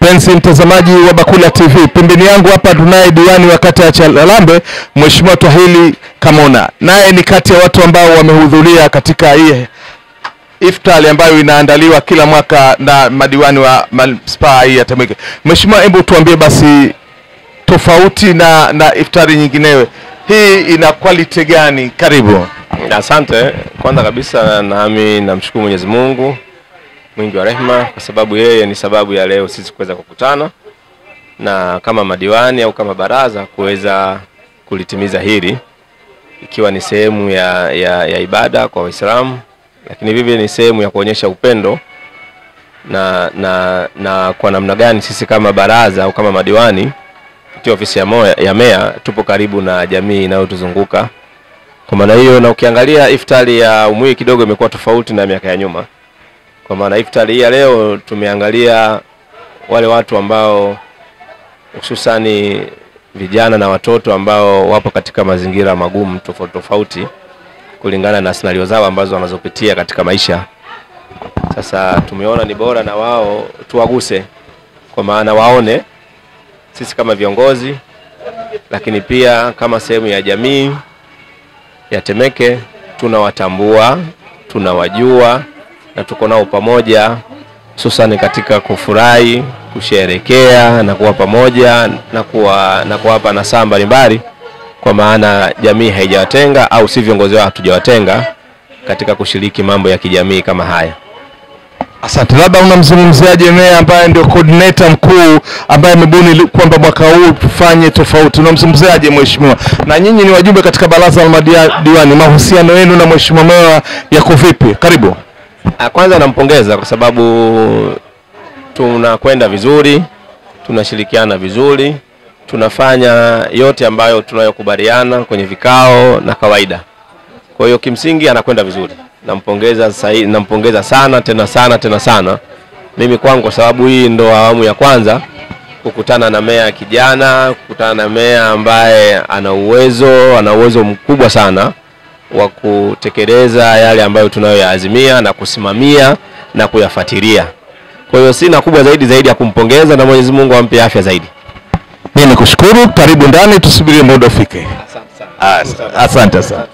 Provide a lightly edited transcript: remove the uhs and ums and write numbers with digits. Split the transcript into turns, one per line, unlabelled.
Mpenzi mtazamaji wa Bakula TV, pembeni yangu hapa tunaye diwani wa kata ya Chalambe, Mheshimiwa Twahili Kamona. Naye ni kati ya watu ambao wamehudhuria katika hii iftari ambayo inaandaliwa kila mwaka na madiwani wa manispaa hii ya Temeke. Mheshimiwa, hebu tuambie basi tofauti na iftari nyinginewe, hii ina quality gani? Karibu.
Asante. Kwanza kabisa nami namshukuru Mwenyezi Mungu mwingi wa rehema kwa sababu yeye ni sababu ya leo sisi kuweza kukutana na kama madiwani au kama baraza kuweza kulitimiza hili, ikiwa ni sehemu ya ibada kwa Waislamu, lakini vivyo ni sehemu ya kuonyesha upendo na kwa namna gani sisi kama baraza au kama madiwani kupitia ofisi ya meya tupo karibu na jamii inayotuzunguka. Kwa maana hiyo, na ukiangalia iftari ya Umui kidogo imekuwa tofauti na miaka ya nyuma. Kwa maana iftari ya leo tumeangalia wale watu ambao hususani vijana na watoto ambao wapo katika mazingira magumu tofauti kulingana na scenario zao ambazo wanazopitia katika maisha. Sasa tumeona ni bora na wao tuwaguse, kwa maana waone sisi kama viongozi, lakini pia kama sehemu ya jamii ya Temeke tunawatambua, tunawajua na tuko nao pamoja, hususan katika kufurahi, kusherehekea na kuwa pamoja na kuwapa nasaha mbalimbali, kwa maana jamii haijawatenga au si viongozi wao hatujawatenga katika kushiriki mambo ya kijamii kama haya.
Asante. Labda unamzungumziaje meya ambaye ndio coordinator mkuu ambaye amebuni kwamba mwaka huu tufanye tofauti? Unamzungumziaje mheshimiwa? Na nyinyi ni wajumbe katika baraza la madiwani, mahusiano yenu na mheshimiwa meya yako vipi? Karibu.
Kwanza nampongeza kwa sababu tunakwenda vizuri, tunashirikiana vizuri, tunafanya yote ambayo tunayokubaliana kwenye vikao na kawaida. Kwa hiyo kimsingi anakwenda vizuri. Nampongeza sana tena sana. Mimi kwangu, kwa sababu hii ndo awamu ya kwanza kukutana na meya kijana, kukutana na meya ambaye ana uwezo mkubwa sana wa kutekeleza yale ambayo tunayoyaazimia na kusimamia na kuyafuatilia. Kwa hiyo sina kubwa zaidi ya kumpongeza, na Mwenyezi Mungu ampe afya zaidi.
Mimi nikushukuru. Karibu ndani, tusubiri muda ufike.
Asante sana.
Asante sana.